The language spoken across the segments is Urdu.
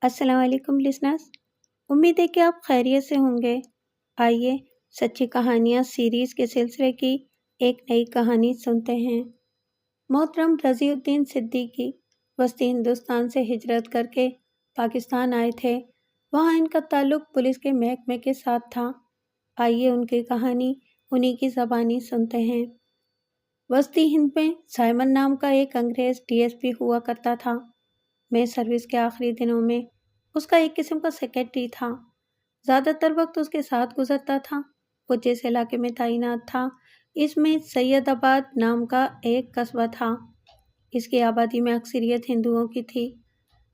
السلام علیکم لسنرز، امید ہے کہ آپ خیریت سے ہوں گے۔ آئیے سچی کہانیاں سیریز کے سلسلے کی ایک نئی کہانی سنتے ہیں۔ محترم رضی الدین صدیقی وسطی ہندوستان سے ہجرت کر کے پاکستان آئے تھے۔ وہاں ان کا تعلق پولیس کے محکمے کے ساتھ تھا۔ آئیے ان کی کہانی انہی کی زبانی سنتے ہیں۔ وسطی ہند میں سائمن نام کا ایک انگریز DSP ہوا کرتا تھا۔ میں سروس کے آخری دنوں میں اس کا ایک قسم کا سیکرٹری تھا۔ زیادہ تر وقت اس کے ساتھ گزرتا تھا۔ وہ جس علاقے میں تعینات تھا اس میں سید آباد نام کا ایک قصبہ تھا۔ اس کی آبادی میں اکثریت ہندوؤں کی تھی۔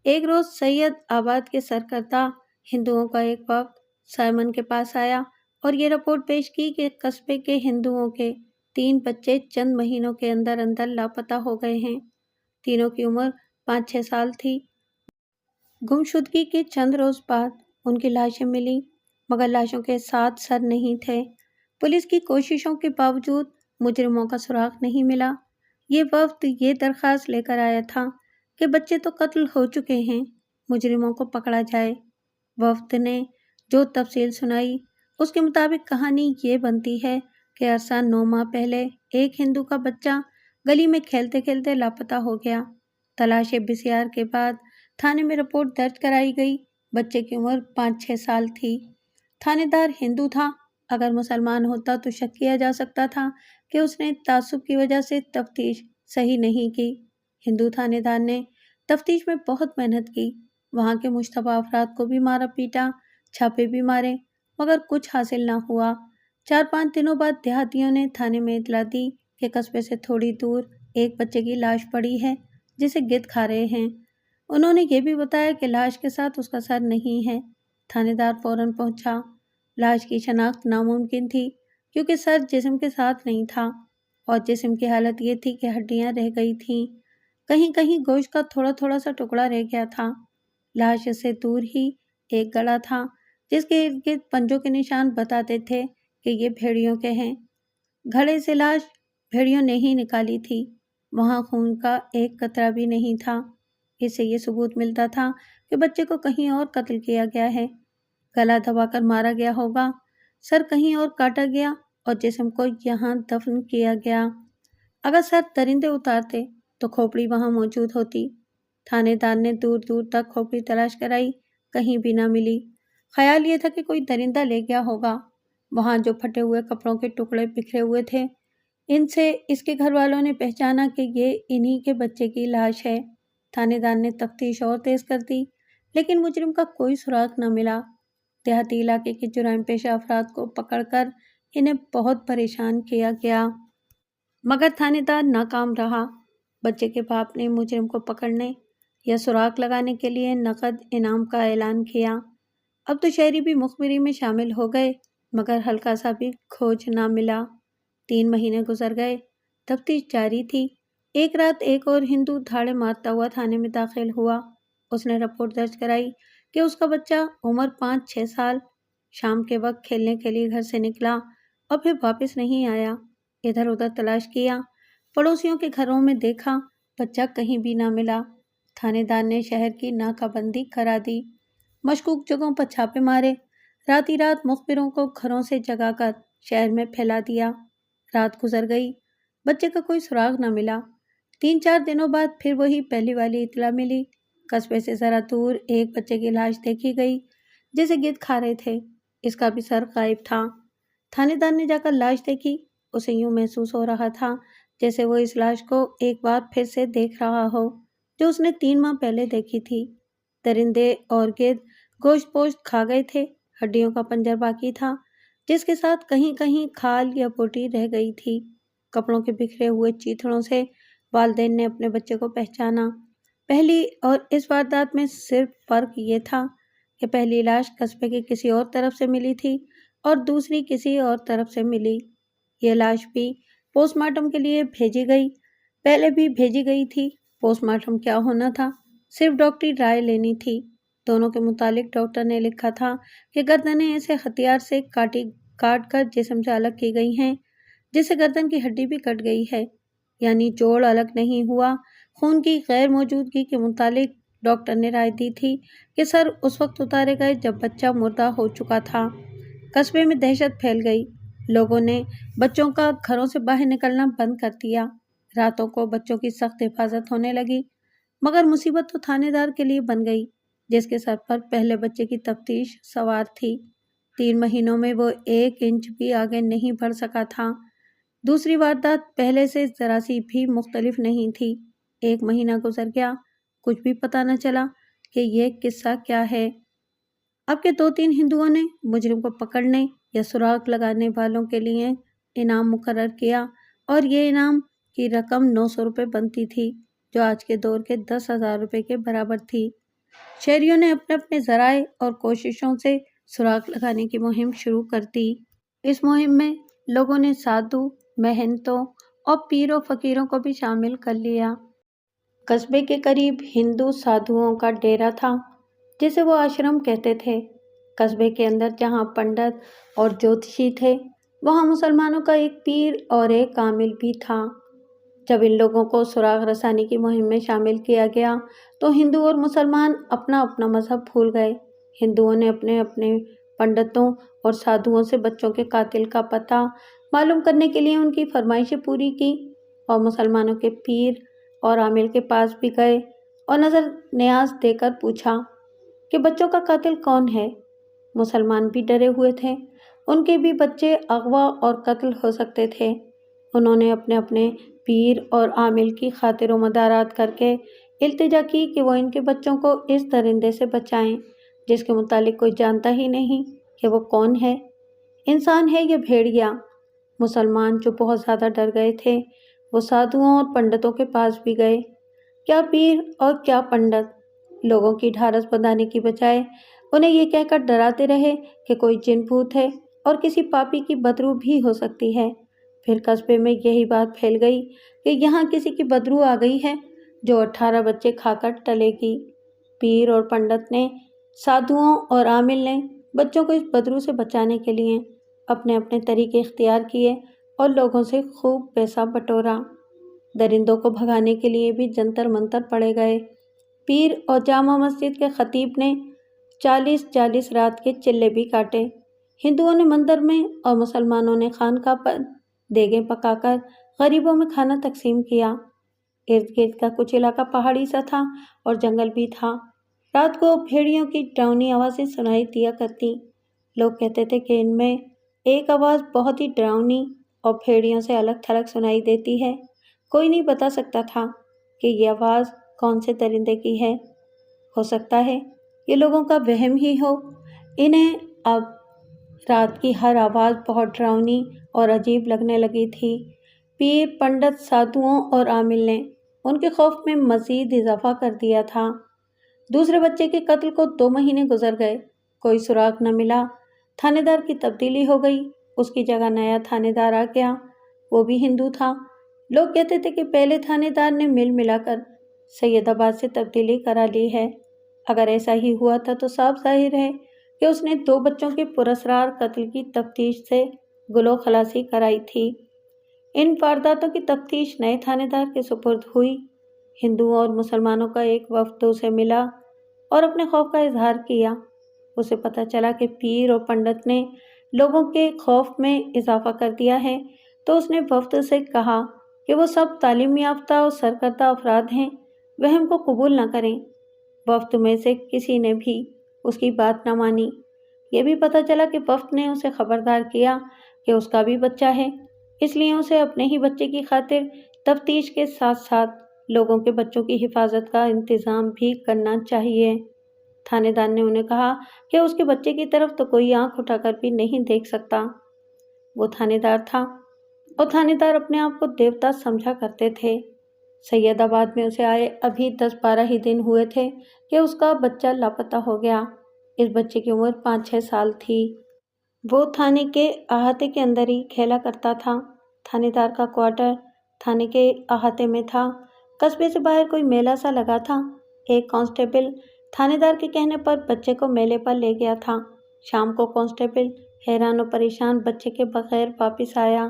ایک روز سید آباد کے سرکردہ ہندوؤں کا ایک وفد سائمن کے پاس آیا اور یہ رپورٹ پیش کی کہ قصبے کے ہندوؤں کے 3 بچے چند مہینوں کے اندر اندر لاپتہ ہو گئے ہیں۔ تینوں کی عمر 5-6 سال تھی۔ گمشدگی کے چند روز بعد ان کی لاشیں ملی، مگر لاشوں کے ساتھ سر نہیں تھے۔ پولیس کی کوششوں کے باوجود مجرموں کا سراغ نہیں ملا۔ یہ وفد یہ درخواست لے کر آیا تھا کہ بچے تو قتل ہو چکے ہیں، مجرموں کو پکڑا جائے۔ وفد نے جو تفصیل سنائی اس کے مطابق کہانی یہ بنتی ہے کہ عرصہ 9 ماہ پہلے ایک ہندو کا بچہ گلی میں کھیلتے کھیلتے لاپتہ ہو گیا۔ تلاش بسیار کے بعد تھانے میں رپورٹ درج کرائی گئی۔ بچے کی عمر 5-6 سال تھی۔ تھانے دار ہندو تھا۔ اگر مسلمان ہوتا تو شک کیا جا سکتا تھا کہ اس نے تعصب کی وجہ سے تفتیش صحیح نہیں کی۔ ہندو تھانے دار نے تفتیش میں بہت محنت کی، وہاں کے مشتبہ افراد کو بھی مارا پیٹا، چھاپے بھی مارے، مگر کچھ حاصل نہ ہوا۔ 4-5 دنوں بعد دیہاتیوں نے تھانے میں اطلاع دی کہ قصبے سے تھوڑی دور ایک بچے کی لاش پڑی ہے جسے گدھ کھا رہے ہیں۔ انہوں نے یہ بھی بتایا کہ لاش کے ساتھ اس کا سر نہیں ہے۔ تھانے دار فوراً پہنچا۔ لاش کی شناخت ناممکن تھی کیونکہ سر جسم کے ساتھ نہیں تھا اور جسم کی حالت یہ تھی کہ ہڈیاں رہ گئی تھیں، کہیں کہیں گوشت کا تھوڑا تھوڑا سا ٹکڑا رہ گیا تھا۔ لاش سے دور ہی ایک گڑھا تھا جس کے ارد گرد پنجوں کے نشان بتاتے تھے کہ یہ بھیڑیوں کے ہیں۔ گھڑے سے لاش بھیڑیوں نے ہی نکالی تھی۔ وہاں خون کا ایک قطرہ بھی نہیں تھا۔ اس سے یہ ثبوت ملتا تھا کہ بچے کو کہیں اور قتل کیا گیا ہے، گلا دبا کر مارا گیا ہوگا، سر کہیں اور کاٹا گیا اور جسم کو یہاں دفن کیا گیا۔ اگر سر درندے اتارتے تو کھوپڑی وہاں موجود ہوتی۔ تھانے دار نے دور دور تک کھوپڑی تلاش کرائی، کہیں بھی نہ ملی۔ خیال یہ تھا کہ کوئی درندہ لے گیا ہوگا۔ وہاں جو پھٹے ہوئے کپڑوں کے ٹکڑے بکھرے ہوئے تھے، ان سے اس کے گھر والوں نے پہچانا کہ یہ انہی کے بچے کی لاش ہے۔ تھانے دار نے تفتیش اور تیز کر دی، لیکن مجرم کا کوئی سراغ نہ ملا۔ دیہاتی علاقے کے جرائم پیشہ افراد کو پکڑ کر انہیں بہت پریشان کیا گیا، مگر تھانے دار ناکام رہا۔ بچے کے باپ نے مجرم کو پکڑنے یا سراغ لگانے کے لیے نقد انعام کا اعلان کیا۔ اب تو شہری بھی مخبری میں شامل ہو گئے، مگر ہلکا سا بھی کھوج نہ ملا۔ 3 مہینے گزر گئے، تفتیش جاری تھی۔ ایک رات ایک اور ہندو دھاڑے مارتا ہوا تھانے میں داخل ہوا۔ اس نے رپورٹ درج کرائی کہ اس کا بچہ عمر 5-6 سال شام کے وقت کھیلنے کے لیے گھر سے نکلا اور پھر واپس نہیں آیا۔ ادھر ادھر تلاش کیا، پڑوسیوں کے گھروں میں دیکھا، بچہ کہیں بھی نہ ملا۔ تھانے دار نے شہر کی ناکہ بندی کرا دی، مشکوک جگہوں پر چھاپے مارے، رات ہی رات مخبروں کو گھروں سے جگا کر شہر میں پھیلا دیا۔ رات گزر گئی، بچے کا کوئی سراغ نہ ملا۔ 3-4 دنوں بعد پھر وہی پہلی والی اطلاع ملی۔ قصبے سے ذرا دور ایک بچے کی لاش دیکھی گئی جسے گدھ کھا رہے تھے، اس کا بھی سر غائب تھا۔ تھانے دار نے جا کر لاش دیکھی، اسے یوں محسوس ہو رہا تھا جیسے وہ اس لاش کو ایک بار پھر سے دیکھ رہا ہو جو اس نے 3 ماہ پہلے دیکھی تھی۔ درندے اور گدھ گوشت پوشت کھا گئے تھے، ہڈیوں کا پنجر باقی تھا جس کے ساتھ کہیں کہیں کھال یا بوٹی رہ گئی تھی۔ کپڑوں کے بکھرے ہوئے چیتھڑوں سے والدین نے اپنے بچے کو پہچانا۔ پہلی اور اس واردات میں صرف فرق یہ تھا کہ پہلی لاش قصبے کی کسی اور طرف سے ملی تھی اور دوسری کسی اور طرف سے ملی۔ یہ لاش بھی پوسٹ مارٹم کے لیے بھیجی گئی، پہلے بھی بھیجی گئی تھی۔ پوسٹ مارٹم کیا ہونا تھا، صرف ڈاکٹری رائے لینی تھی۔ دونوں کے متعلق ڈاکٹر نے لکھا تھا کہ گردنیں ایسے ہتھیار سے کاٹ کر جسم سے الگ کی گئی ہیں جس سے گردن کی ہڈی بھی کٹ گئی ہے، یعنی جوڑ الگ نہیں ہوا۔ خون کی غیر موجودگی کے متعلق ڈاکٹر نے رائے دی تھی کہ سر اس وقت اتارے گئے جب بچہ مردہ ہو چکا تھا۔ قصبے میں دہشت پھیل گئی۔ لوگوں نے بچوں کا گھروں سے باہر نکلنا بند کر دیا۔ راتوں کو بچوں کی سخت حفاظت ہونے لگی، مگر مصیبت تو تھانے دار کے لیے بن گئی جس کے سر پر پہلے بچے کی تفتیش سوار تھی۔ 3 مہینوں میں وہ 1 انچ بھی آگے نہیں بڑھ سکا تھا۔ دوسری واردات پہلے سے ذرا سی بھی مختلف نہیں تھی۔ 1 مہینہ گزر گیا، کچھ بھی پتہ نہ چلا کہ یہ قصہ کیا ہے۔ اب کے 2-3 ہندوؤں نے مجرم کو پکڑنے یا سراغ لگانے والوں کے لیے انعام مقرر کیا، اور یہ انعام کی رقم 900 روپے بنتی تھی، جو آج کے دور کے 10,000 روپے کے برابر تھی۔ شہریوں نے اپنے اپنے ذرائع اور کوششوں سے سراغ لگانے کی مہم شروع کر دی۔ اس مہم میں لوگوں نے سادھو، مہنتوں اور پیر و فقیروں کو بھی شامل کر لیا۔ قصبے کے قریب ہندو سادھوؤں کا ڈیرا تھا، جسے وہ آشرم کہتے تھے۔ قصبے کے اندر جہاں پنڈت اور جوتشی تھے، وہاں مسلمانوں کا ایک پیر اور ایک عامل بھی تھا۔ جب ان لوگوں کو سراغ رسانی کی مہم میں شامل کیا گیا تو ہندو اور مسلمان اپنا اپنا مذہب بھول گئے۔ ہندوؤں نے اپنے اپنے پنڈتوں اور سادھوؤں سے بچوں کے قاتل کا پتہ معلوم کرنے کے لیے ان کی فرمائشیں پوری کی، اور مسلمانوں کے پیر اور عامل کے پاس بھی گئے اور نظر نیاز دے کر پوچھا کہ بچوں کا قاتل کون ہے۔ مسلمان بھی ڈرے ہوئے تھے، ان کے بھی بچے اغوا اور قتل ہو سکتے تھے۔ انہوں نے اپنے اپنے پیر اور عامل کی خاطر و مدارات کر کے التجا کی کہ وہ ان کے بچوں کو اس درندے سے بچائیں جس کے متعلق کوئی جانتا ہی نہیں کہ وہ کون ہے، انسان ہے یا بھیڑیا۔ مسلمان جو بہت زیادہ ڈر گئے تھے، وہ سادھوؤں اور پنڈتوں کے پاس بھی گئے۔ کیا پیر اور کیا پنڈت لوگوں کی ڈھارس بندھانے کی بجائے انہیں یہ کہہ کر ڈراتے رہے کہ کوئی جن بھوت ہے اور کسی پاپی کی بدرو بھی ہو سکتی ہے۔ پھر قصبے میں یہی بات پھیل گئی کہ یہاں کسی کی بدرو آ گئی ہے جو 18 بچے کھا کر ٹلے گی۔ پیر اور پنڈت نے، سادھوؤں اور عامل نے بچوں کو اس بدرو سے بچانے کے لیے اپنے اپنے طریقے اختیار کیے اور لوگوں سے خوب پیسہ بٹورا۔ درندوں کو بھگانے کے لیے بھی جنتر منتر پڑے گئے۔ پیر اور جامع مسجد کے خطیب نے 40 رات کے چلے بھی کاٹے۔ ہندوؤں نے مندر میں اور مسلمانوں نے خانقاہ پر دیگیں پکا کر غریبوں میں کھانا تقسیم کیا۔ ارد گرد کا کچھ علاقہ پہاڑی سا تھا اور جنگل بھی تھا۔ رات کو بھیڑیوں کی ڈراؤنی آوازیں سنائی دیا کرتی۔ لوگ کہتے تھے کہ ان میں ایک آواز بہت ہی ڈراؤنی اور بھیڑیوں سے الگ تھلگ سنائی دیتی ہے۔ کوئی نہیں بتا سکتا تھا کہ یہ آواز کون سے درندے کی ہے۔ ہو سکتا ہے یہ لوگوں کا وہم ہی ہو۔ انہیں اب رات کی ہر آواز بہت ڈراؤنی اور عجیب لگنے لگی تھی۔ پیر، پنڈت، سادھوؤں اور عامل نے ان کے خوف میں مزید اضافہ کر دیا تھا۔ دوسرے بچے کے قتل کو 2 مہینے گزر گئے، کوئی سراغ نہ ملا۔ تھانے دار کی تبدیلی ہو گئی، اس کی جگہ نیا تھانے دار آ گیا، وہ بھی ہندو تھا۔ لوگ کہتے تھے کہ پہلے تھانے دار نے مل ملا کر سید آباد سے تبدیلی کرا لی ہے۔ اگر ایسا ہی ہوا تھا تو صاف ظاہر ہے کہ اس نے 2 بچوں کے پراسرار قتل کی تفتیش سے گلو خلاصی کرائی تھی۔ ان وارداتوں کی تفتیش نئے تھانے دار کے سپرد ہوئی۔ ہندوؤں اور مسلمانوں کا ایک وفد اسے ملا اور اپنے خوف کا اظہار کیا۔ اسے پتہ چلا کہ پیر اور پنڈت نے لوگوں کے خوف میں اضافہ کر دیا ہے، تو اس نے وفد سے کہا کہ وہ سب تعلیم یافتہ اور سرکردہ افراد ہیں، وہم کو قبول نہ کریں۔ وفد میں سے کسی نے بھی اس کی بات نہ مانی۔ یہ بھی پتہ چلا کہ وفد نے اسے خبردار کیا کہ اس کا بھی بچہ ہے، اس لیے اسے اپنے ہی بچے کی خاطر تفتیش کے ساتھ ساتھ لوگوں کے بچوں کی حفاظت کا انتظام بھی کرنا چاہیے۔ تھانے دار نے انہیں کہا کہ اس کے بچے کی طرف تو کوئی آنکھ اٹھا کر بھی نہیں دیکھ سکتا۔ وہ تھانے دار تھا، اور تھانے دار اپنے آپ کو دیوتا سمجھا کرتے تھے۔ سید آباد میں اسے آئے ابھی 10-12 ہی دن ہوئے تھے کہ اس کا بچہ لاپتہ ہو گیا۔ اس بچے کی عمر 5-6 سال تھی۔ وہ تھانے کے احاطے کے اندر ہی کھیلا کرتا تھا۔ تھانے دار کا کوارٹر تھانے کے احاطے میں تھا۔ قصبے سے باہر کوئی میلہ سا لگا تھا۔ ایک کانسٹیبل تھانے دار کے کہنے پر بچے کو میلے پر لے گیا تھا۔ شام کو کانسٹیبل حیران و پریشان بچے کے بغیر واپس آیا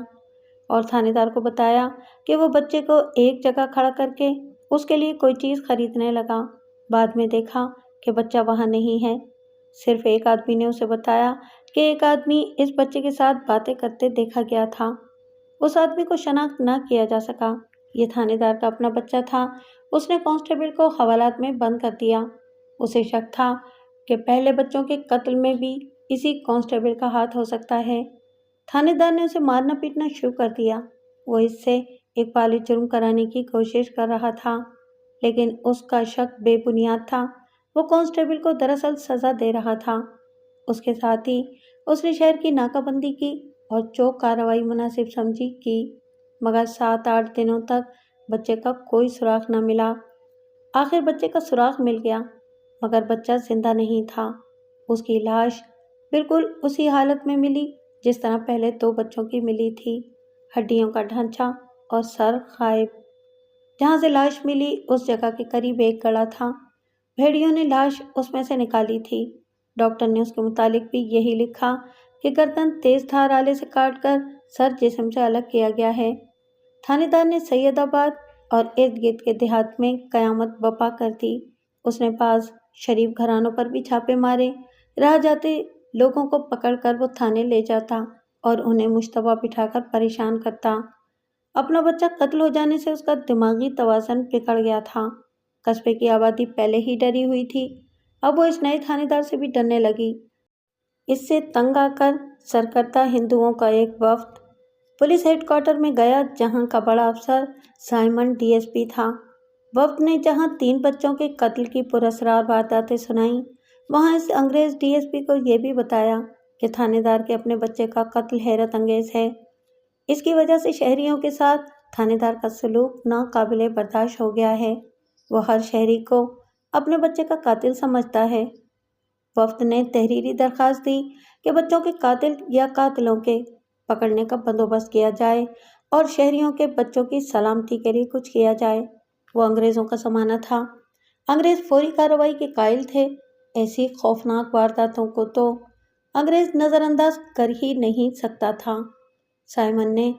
اور تھانے دار کو بتایا کہ وہ بچے کو ایک جگہ کھڑا کر کے اس کے لیے کوئی چیز خریدنے لگا۔ بعد میں دیکھا کہ بچہ وہاں نہیں ہے۔ صرف ایک آدمی نے اسے بتایا کہ ایک آدمی اس بچے کے ساتھ باتیں کرتے دیکھا گیا تھا۔ اس آدمی کو شناخت نہ کیا جا سکا۔ یہ تھانے دار کا اپنا بچہ تھا۔ اس نے کانسٹیبل کو حوالات میں بند کر دیا۔ اسے شک تھا کہ پہلے بچوں کے قتل میں بھی اسی کانسٹیبل کا ہاتھ ہو سکتا ہے۔ تھانے دار نے اسے مارنا پیٹنا شروع کر دیا۔ وہ اس سے ایک بالغ جرم کرانے کی کوشش کر رہا تھا، لیکن اس کا شک بے بنیاد تھا۔ وہ کانسٹیبل کو دراصل سزا دے رہا تھا۔ اس کے ساتھ ہی اس نے شہر کی ناکہ بندی کی اور چوک کارروائی مناسب سمجھی کی، مگر 7-8 دنوں تک بچے کا کوئی سراغ نہ ملا۔ آخر بچے کا سراغ مل گیا، مگر بچہ زندہ نہیں تھا۔ اس کی لاش بالکل اسی حالت میں ملی جس طرح پہلے 2 بچوں کی ملی تھی، ہڈیوں کا ڈھانچہ اور سر غائب۔ جہاں سے لاش ملی اس جگہ کے قریب ایک گڑھا تھا۔ بھیڑیوں نے لاش اس میں سے نکالی تھی۔ ڈاکٹر نے اس کے متعلق بھی یہی لکھا کہ گردن تیز دھار آلے سے کاٹ کر سر جسم سے الگ کیا گیا ہے۔ تھانے دار نے سید آباد اور ارد گرد کے دیہات میں قیامت برپا کر دی۔ اس نے بعض شریف گھرانوں پر بھی چھاپے مارے۔ راہ جاتے لوگوں کو پکڑ کر وہ تھانے لے جاتا اور انہیں مشتبہ بٹھا کر پریشان کرتا۔ اپنا بچہ قتل ہو جانے سے اس کا دماغی توازن بگڑ گیا تھا۔ قصبے کی آبادی پہلے ہی ڈری ہوئی تھی، اب وہ اس نئے تھانے دار سے بھی ڈرنے لگی۔ اس سے تنگ آ کر سرکردہ ہندوؤں کا ایک وفد پولیس ہیڈ کوارٹر میں گیا، جہاں کا بڑا افسر سائمن DSP تھا۔ وفد نے جہاں 3 بچوں کے قتل کی پراسرار وارداتیں سنائیں، وہاں اس انگریز DSP کو یہ بھی بتایا کہ تھانے دار کے اپنے بچے کا قتل حیرت انگیز ہے۔ اس کی وجہ سے شہریوں کے ساتھ تھانے دار کا سلوک ناقابل برداشت ہو گیا ہے۔ وہ ہر شہری کو اپنے بچے کا قاتل سمجھتا ہے۔ وفد نے تحریری درخواست دی کہ بچوں کے قاتل یا قاتلوں کے پکڑنے کا بندوبست کیا جائے اور شہریوں کے بچوں کی سلامتی کے لیے کچھ کیا جائے۔ وہ انگریزوں کا زمانہ تھا۔ انگریز فوری کارروائی کے قائل تھے۔ ایسی خوفناک وارداتوں کو تو انگریز نظر انداز کر ہی نہیں سکتا تھا۔ سائمن نے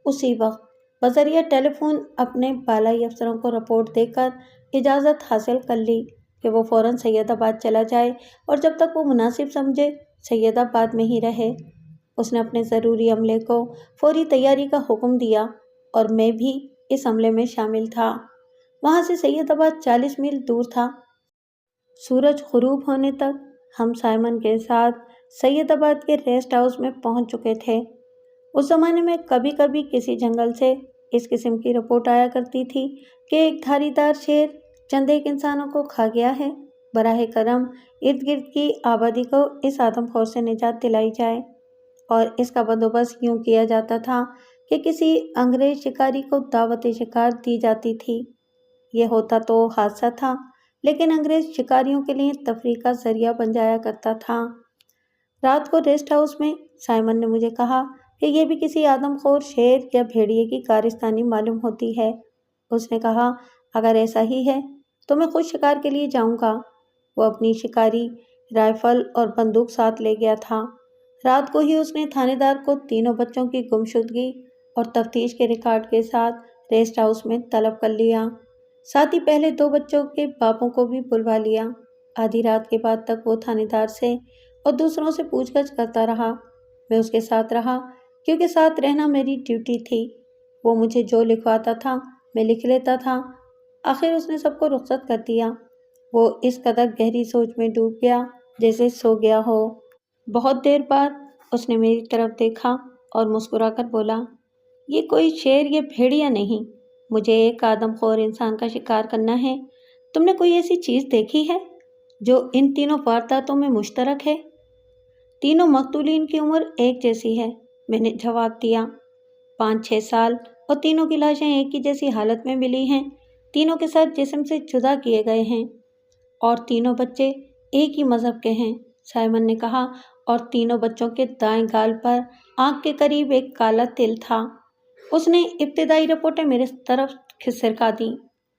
اسی وقت بذریعہ ٹیلی فون اپنے بالائی افسروں کو رپورٹ دے کر اجازت حاصل کر لی کہ وہ فوراً سید آباد چلا جائے اور جب تک وہ مناسب سمجھے سید آباد میں ہی رہے۔ اس نے اپنے ضروری عملے کو فوری تیاری کا حکم دیا اور میں بھی اس عملے میں شامل تھا۔ وہاں سے سید آباد 40 میل دور تھا۔ سورج غروب ہونے تک ہم سائمن کے ساتھ سید آباد کے ریسٹ ہاؤس میں پہنچ چکے تھے۔ اس زمانے میں کبھی کبھی کسی جنگل سے اس قسم کی رپورٹ آیا کرتی تھی کہ ایک دھاری دار شیر چند ایک انسانوں کو کھا گیا ہے۔ براہ کرم ارد گرد کی آبادی کو اس آدم خور سے نجات دلائی جائے، اور اس کا بندوبست یوں کیا جاتا تھا کہ کسی انگریز شکاری کو دعوت شکار دی جاتی تھی۔ یہ ہوتا تو حادثہ تھا، لیکن انگریز شکاریوں کے لیے تفریح کا ذریعہ بن جایا کرتا تھا۔ رات کو ریسٹ ہاؤس میں سائمن نے مجھے کہا کہ یہ بھی کسی آدم خور شیر یا بھیڑیے کی کارستانی معلوم ہوتی ہے۔ اس نے کہا اگر ایسا ہی ہے تو میں خود شکار کے لیے جاؤں گا۔ وہ اپنی شکاری رائفل اور بندوق ساتھ لے گیا تھا۔ رات کو ہی اس نے تھانے دار کو تینوں بچوں کی گمشدگی اور تفتیش کے ریکارڈ کے ساتھ ریسٹ ہاؤس میں طلب کر لیا۔ ساتھ ہی پہلے 2 بچوں کے باپوں کو بھی بلوا لیا۔ آدھی رات کے بعد تک وہ تھانے دار سے اور دوسروں سے پوچھ گچھ کرتا رہا۔ میں اس کے ساتھ رہا کیونکہ ساتھ رہنا میری ڈیوٹی تھی۔ وہ مجھے جو لکھواتا تھا میں لکھ لیتا تھا۔ آخر اس نے سب کو رخصت کر دیا۔ وہ اس قدر گہری سوچ میں ڈوب گیا جیسے سو گیا ہو۔ بہت دیر بعد اس نے میری طرف دیکھا اور مسکرا کر بولا، یہ کوئی شیر یا بھیڑیا نہیں، مجھے ایک آدم خور انسان کا شکار کرنا ہے۔ تم نے کوئی ایسی چیز دیکھی ہے جو ان تینوں وارداتوں میں مشترک ہے؟ تینوں مقتولین کی عمر ایک جیسی ہے، میں نے جواب دیا۔ 5-6 سال، اور تینوں کی لاشیں ایک ہی جیسی حالت میں ملی ہیں۔ تینوں کے ساتھ جسم سے جدا کیے گئے ہیں، اور تینوں بچے ایک ہی مذہب کے ہیں، سائمن نے کہا، اور تینوں بچوں کے دائیں گال پر آنکھ کے قریب ایک کالا تل تھا۔ اس نے ابتدائی رپورٹیں میرے طرف سرکا دیں۔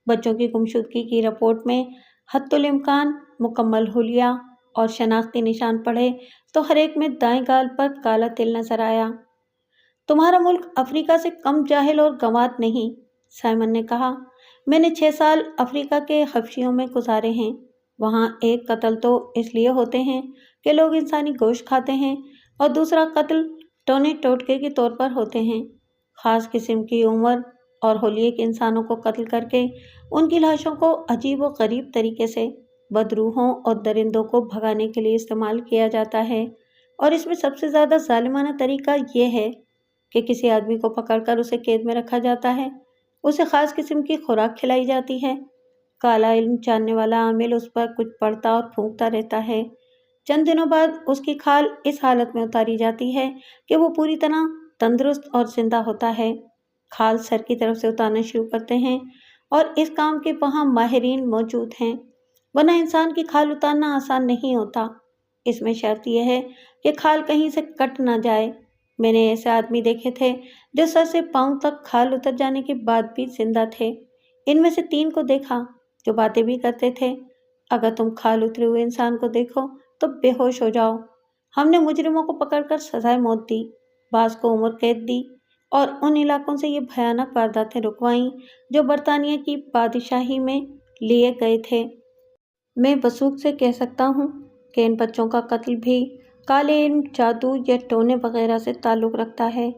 بچوں کی گمشدگی کی رپورٹ میں حتی الامکان مکمل حلیہ اور شناختی نشان پڑھے تو ہر ایک میں دائیں گال پر کالا تل نظر آیا۔ تمہارا ملک افریقہ سے کم جاہل اور گنوار نہیں، سائمن نے کہا۔ میں نے 6 سال افریقہ کے حبشیوں میں گزارے ہیں۔ وہاں ایک قتل تو اس لیے ہوتے ہیں کہ لوگ انسانی گوشت کھاتے ہیں، اور دوسرا قتل ٹونے ٹوٹکے کے طور پر ہوتے ہیں۔ خاص قسم کی عمر اور حلیے کے انسانوں کو قتل کر کے ان کی لاشوں کو عجیب و غریب طریقے سے بدروحوں اور درندوں کو بھگانے کے لیے استعمال کیا جاتا ہے، اور اس میں سب سے زیادہ ظالمانہ طریقہ یہ ہے کہ کسی آدمی کو پکڑ کر اسے قید میں رکھا جاتا ہے، اسے خاص قسم کی خوراک کھلائی جاتی ہے۔ کالا علم جاننے والا عامل اس پر کچھ پڑھتا اور پھونکتا رہتا ہے۔ چند دنوں بعد اس کی کھال اس حالت میں اتاری جاتی ہے کہ وہ پوری طرح تندرست اور زندہ ہوتا ہے۔ کھال سر کی طرف سے اتارنا شروع کرتے ہیں، اور اس کام کے وہاں ماہرین موجود ہیں، ورنہ انسان کی کھال اتارنا آسان نہیں ہوتا۔ اس میں شرط یہ ہے کہ کھال کہیں سے کٹ نہ جائے۔ میں نے ایسے آدمی دیکھے تھے جو سر سے پاؤں تک کھال اتر جانے کے بعد بھی زندہ تھے۔ ان میں سے 3 کو دیکھا جو باتیں بھی کرتے تھے۔ اگر تم کھال اترے ہوئے انسان کو دیکھو تو بے ہوش ہو جاؤ۔ ہم نے مجرموں کو پکڑ کر سزائے موت دی، بعض کو عمر قید دی، اور ان علاقوں سے یہ بھیانک وارداتیں رکوائیں جو برطانیہ کی بادشاہی میں لیے گئے تھے۔ میں وثوق سے کہہ سکتا ہوں کہ ان بچوں کا قتل بھی کالے علم، جادو یا ٹونے وغیرہ سے تعلق رکھتا ہے۔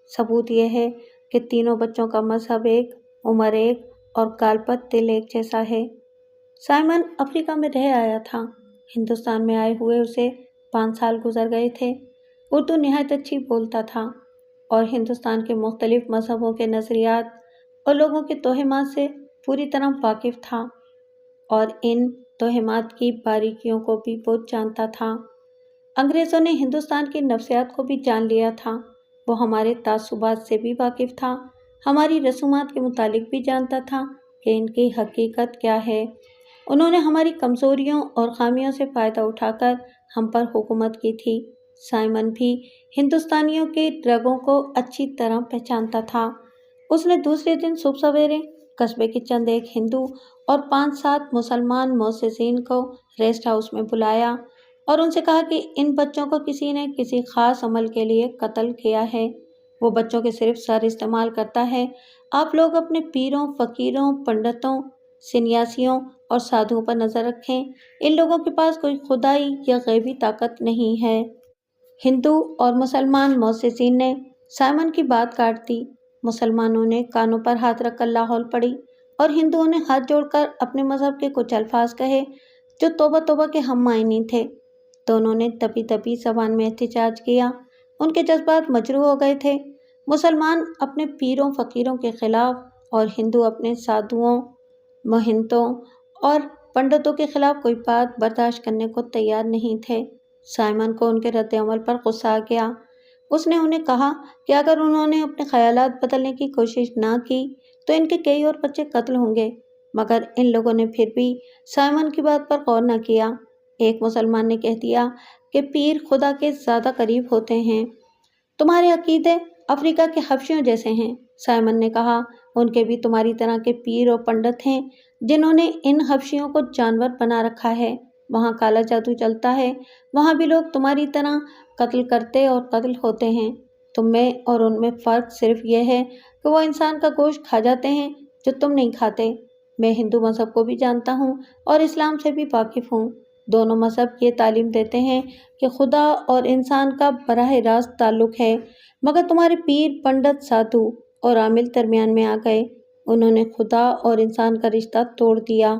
ثبوت یہ ہے کہ تینوں بچوں کا مذہب ایک، عمر ایک، اور کالپت دل ایک جیسا ہے۔ سائمن افریقہ میں رہ آیا تھا۔ ہندوستان میں آئے ہوئے اسے 5 سال گزر گئے تھے۔ اردو نہایت اچھی بولتا تھا، اور ہندوستان کے مختلف مذہبوں کے نظریات اور لوگوں کے توہمات سے پوری طرح واقف تھا، اور ان توہمات کی باریکیوں کو بھی وہ جانتا تھا۔ انگریزوں نے ہندوستان کی نفسیات کو بھی جان لیا تھا۔ وہ ہمارے تعصبات سے بھی واقف تھا، ہماری رسومات کے متعلق بھی جانتا تھا کہ ان کی حقیقت کیا ہے۔ انہوں نے ہماری کمزوریوں اور خامیوں سے فائدہ اٹھا کر ہم پر حکومت کی تھی۔ سائمن بھی ہندوستانیوں کے رگوں کو اچھی طرح پہچانتا تھا۔ اس نے دوسرے دن صبح سویرے قصبے کے چند ایک ہندو اور 5-7 مسلمان موسسین کو ریسٹ ہاؤس میں بلایا اور ان سے کہا کہ ان بچوں کو کسی نے کسی خاص عمل کے لیے قتل کیا ہے۔ وہ بچوں کے صرف سر استعمال کرتا ہے۔ آپ لوگ اپنے پیروں، فقیروں، پنڈتوں، سنیاسیوں اور سادھوؤں پر نظر رکھیں۔ ان لوگوں کے پاس کوئی خدائی یا غیبی طاقت نہیں ہے۔ ہندو اور مسلمان موسسین نے سائمن کی بات کاٹ دی۔ مسلمانوں نے کانوں پر ہاتھ رکھ کر لاہور پڑھی، اور ہندوؤں نے ہاتھ جوڑ کر اپنے مذہب کے کچھ الفاظ کہے جو توبہ توبہ کے ہم معنی تھے۔ دونوں نے دبی دبی زبان میں احتجاج کیا۔ ان کے جذبات مجروح ہو گئے تھے۔ مسلمان اپنے پیروں فقیروں کے خلاف، اور ہندو اپنے سادھوؤں، مہنتوں اور پنڈتوں کے خلاف کوئی بات برداشت کرنے کو تیار نہیں تھے۔ سائمن کو ان کے رد عمل پر غصہ آ گیا۔ اس نے انہیں کہا کہ اگر انہوں نے اپنے خیالات بدلنے کی کوشش نہ کی تو ان کے کئی اور بچے قتل ہوں گے، مگر ان لوگوں نے پھر بھی سائمن کی بات پر غور نہ کیا۔ ایک مسلمان نے کہہ دیا کہ پیر خدا کے زیادہ قریب ہوتے ہیں۔ تمہارے عقیدے افریقہ کے حبشیوں جیسے ہیں، سائمن نے کہا۔ ان کے بھی تمہاری طرح کے پیر اور پنڈت ہیں جنہوں نے ان حبشیوں کو جانور بنا رکھا ہے۔ وہاں کالا جادو چلتا ہے، وہاں بھی لوگ تمہاری طرح قتل کرتے اور قتل ہوتے ہیں۔ تم میں اور ان میں فرق صرف یہ ہے کہ وہ انسان کا گوشت کھا جاتے ہیں جو تم نہیں کھاتے۔ میں ہندو مذہب کو بھی جانتا ہوں اور اسلام سے بھی واقف ہوں۔ دونوں مذہب یہ تعلیم دیتے ہیں کہ خدا اور انسان کا براہ راست تعلق ہے، مگر تمہارے پیر، پنڈت، سادھو اور عامل درمیان میں آ گئے۔ انہوں نے خدا اور انسان کا رشتہ توڑ دیا۔